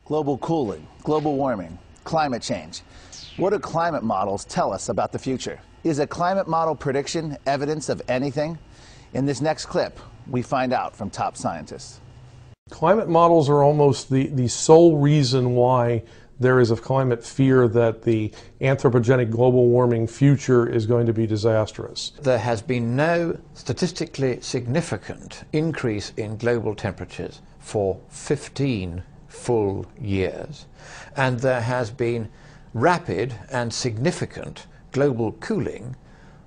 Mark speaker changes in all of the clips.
Speaker 1: Global cooling, global warming, climate change. What do climate models tell us about the future? Is a climate model prediction evidence of anything? In this next clip, we find out from top scientists.
Speaker 2: Climate models are almost the sole reason why there is a climate fear that the anthropogenic global warming future is going to be disastrous.
Speaker 3: There has been no statistically significant increase in global temperatures for 15 full years, and there has been rapid and significant global cooling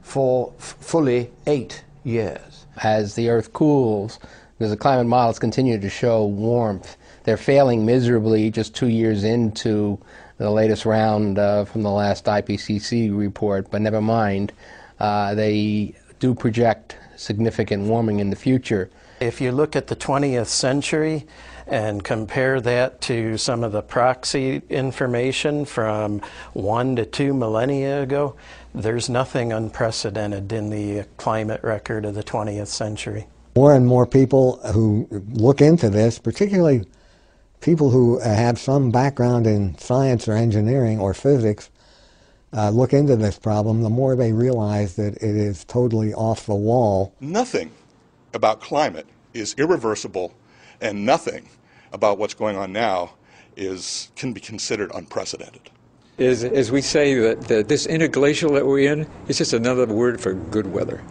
Speaker 3: for fully 8 years.
Speaker 4: As the Earth cools, because the climate models continue to show warmth, they're failing miserably just 2 years into the latest round from the last IPCC report, but never mind, they do project significant warming in the future.
Speaker 5: If you look at the 20th century and compare that to some of the proxy information from 1 to 2 millennia ago, there's nothing unprecedented in the climate record of the 20th century.
Speaker 6: More and more people who look into this, particularly people who have some background in science or engineering or physics, look into this problem, the more they realize that it is totally off the wall.
Speaker 7: Nothing about climate is irreversible, and nothing about what's going on now can be considered unprecedented.
Speaker 8: As we say, that this interglacial that we're in is just another word for good weather.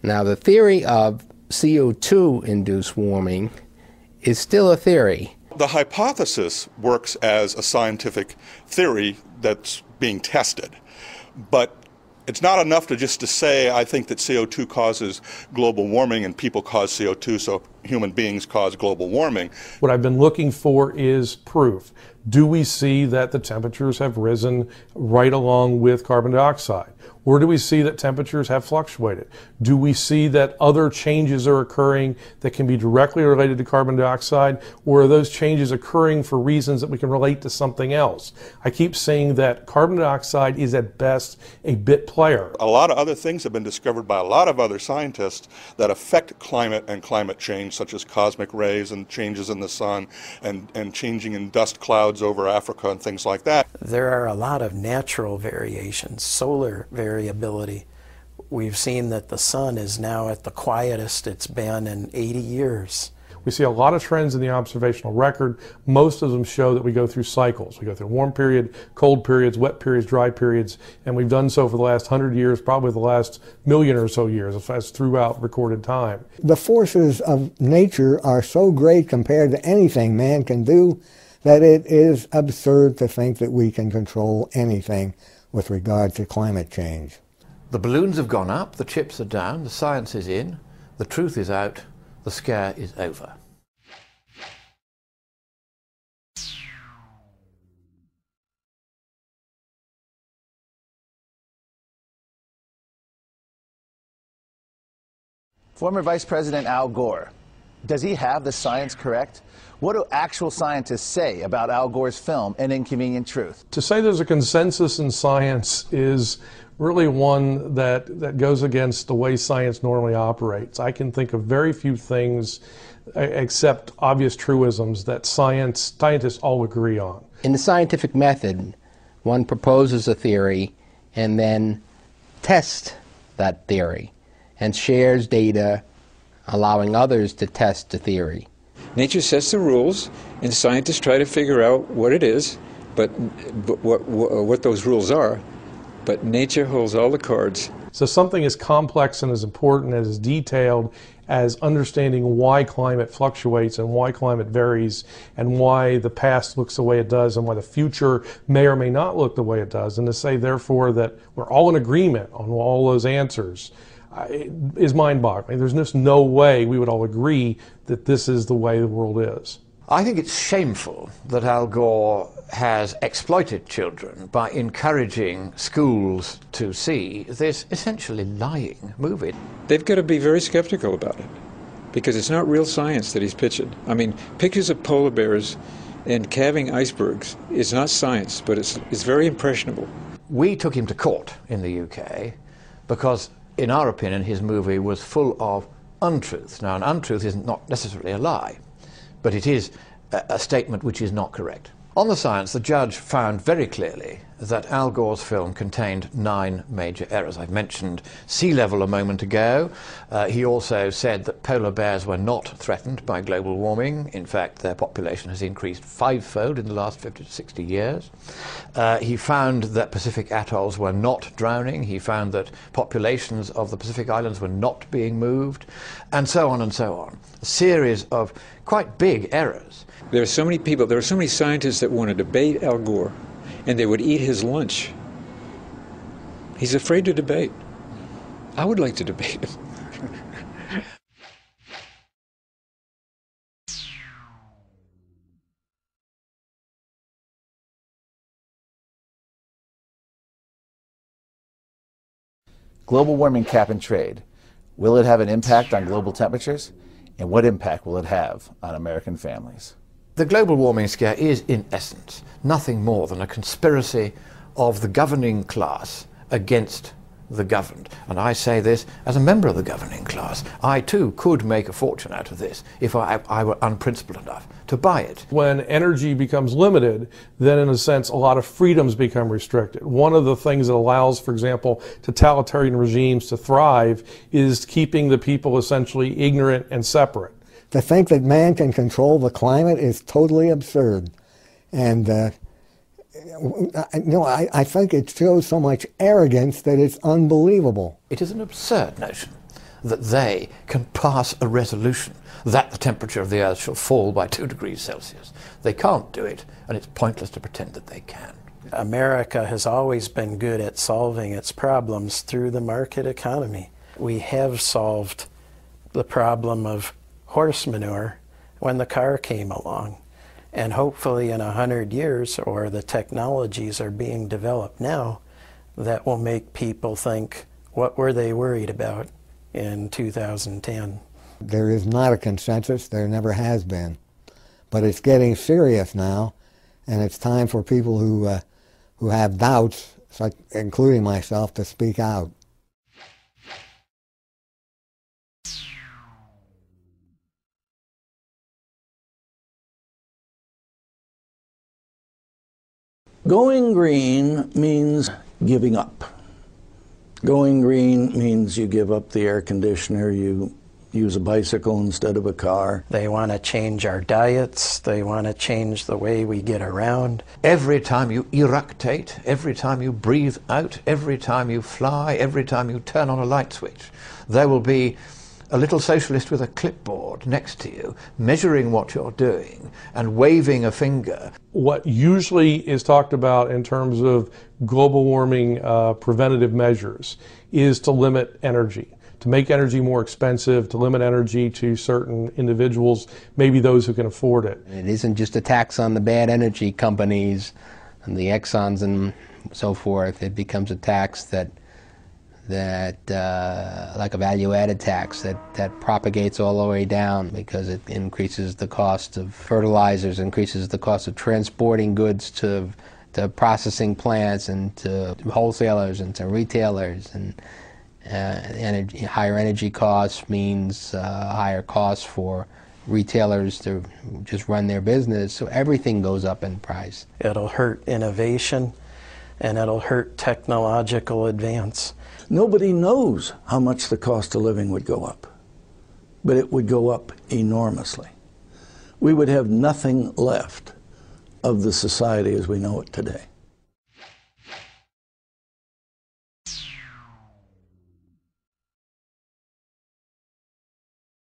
Speaker 4: Now, the theory of CO2-induced warming is still a theory.
Speaker 7: The hypothesis works as a scientific theory that's being tested, but it's not enough to say, I think that CO2 causes global warming and people cause CO2, so human beings cause global warming.
Speaker 2: What I've been looking for is proof. Do we see that the temperatures have risen right along with carbon dioxide? Or do we see that temperatures have fluctuated? Do we see that other changes are occurring that can be directly related to carbon dioxide? Or are those changes occurring for reasons that we can relate to something else? I keep saying that carbon dioxide is at best a bit player.
Speaker 7: A lot of other things have been discovered by a lot of other scientists that affect climate and climate change, such as cosmic rays and changes in the sun and changing in dust clouds over Africa and things like that.
Speaker 5: There are a lot of natural variations, solar variability. We've seen that the sun is now at the quietest it's been in 80 years.
Speaker 2: We see a lot of trends in the observational record. Most of them show that we go through cycles. We go through warm period, cold periods, wet periods, dry periods, and we've done so for the last 100 years, probably the last million or so years, as throughout recorded time.
Speaker 6: The forces of nature are so great compared to anything man can do that it is absurd to think that we can control anything with regard to climate change.
Speaker 3: The balloons have gone up, the chips are down, the science is in, the truth is out, the scare is over.
Speaker 1: Former Vice President Al Gore, does he have the science correct? What do actual scientists say about Al Gore's film, An Inconvenient Truth?
Speaker 2: To say there's a consensus in science is really one that goes against the way science normally operates. I can think of very few things except obvious truisms that scientists all agree on.
Speaker 4: In the scientific method, one proposes a theory and then tests that theory and shares data, allowing others to test the theory.
Speaker 8: Nature sets the rules, and scientists try to figure out what it is, but what those rules are. But nature holds all the cards.
Speaker 2: So something as complex and as important and as detailed as understanding why climate fluctuates and why climate varies and why the past looks the way it does and why the future may or may not look the way it does, and to say therefore that we're all in agreement on all those answers is mind-boggling. There's just no way we would all agree that this is the way the world is.
Speaker 3: I think it's shameful that Al Gore has exploited children by encouraging schools to see this essentially lying movie.
Speaker 8: They've got to be very skeptical about it because it's not real science that he's pitching. I mean, pictures of polar bears And calving icebergs is not science, but it's very impressionable.
Speaker 3: We took him to court in the UK because, in our opinion, his movie was full of untruths. Now, an untruth is not necessarily a lie, but it is a statement which is not correct. On the science, the judge found very clearly that Al Gore's film contained 9 major errors. I've mentioned sea level a moment ago. He also said that polar bears were not threatened by global warming. In fact, their population has increased 5-fold in the last 50 to 60 years. He found that Pacific atolls were not drowning. He found that populations of the Pacific islands were not being moved, and so on and so on. A series of quite big errors.
Speaker 8: There are so many people, there are so many scientists that want to debate Al Gore, and they would eat his lunch. He's afraid to debate. I would like to debate him.
Speaker 1: Global warming cap and trade. Will it have an impact on global temperatures? And what impact will it have on American families?
Speaker 3: The global warming scare is, in essence, nothing more than a conspiracy of the governing class against the governed. And I say this as a member of the governing class. I too could make a fortune out of this if I were unprincipled enough to buy it.
Speaker 2: When energy becomes limited, then in a sense a lot of freedoms become restricted. One of the things that allows, for example, totalitarian regimes to thrive is keeping the people essentially ignorant and separate.
Speaker 6: To think that man can control the climate is totally absurd. And I think it shows so much arrogance that it's unbelievable.
Speaker 3: It is an absurd notion that they can pass a resolution that the temperature of the Earth shall fall by 2 degrees Celsius. They can't do it, and it's pointless to pretend that they can.
Speaker 5: America has always been good at solving its problems through the market economy. We have solved the problem of horse manure when the car came along. And hopefully in 100 years, or the technologies are being developed now, that will make people think, what were they worried about in 2010?
Speaker 6: There is not a consensus, there never has been. But it's getting serious now, and it's time for people who have doubts, including myself, to speak out.
Speaker 9: Going green means giving up. Going green means you give up the air conditioner, you use a bicycle instead of a car.
Speaker 5: They want to change our diets, they want to change the way we get around.
Speaker 3: Every time you eructate, every time you breathe out, every time you fly, every time you turn on a light switch, there will be a little socialist with a clipboard next to you, measuring what you're doing and waving a finger.
Speaker 2: What usually is talked about in terms of global warming preventative measures is to limit energy, to make energy more expensive, to limit energy to certain individuals, maybe those who can afford it.
Speaker 4: It isn't just a tax on the bad energy companies and the Exxons and so forth. It becomes a tax that like a value-added tax that propagates all the way down, because it increases the cost of fertilizers, increases the cost of transporting goods to processing plants and to wholesalers and to retailers, and higher energy costs means higher costs for retailers to just run their business, so everything goes up in price.
Speaker 5: It'll hurt innovation, and it'll hurt technological advance.
Speaker 9: Nobody knows how much the cost of living would go up, but it would go up enormously. We would have nothing left of the society as we know it today.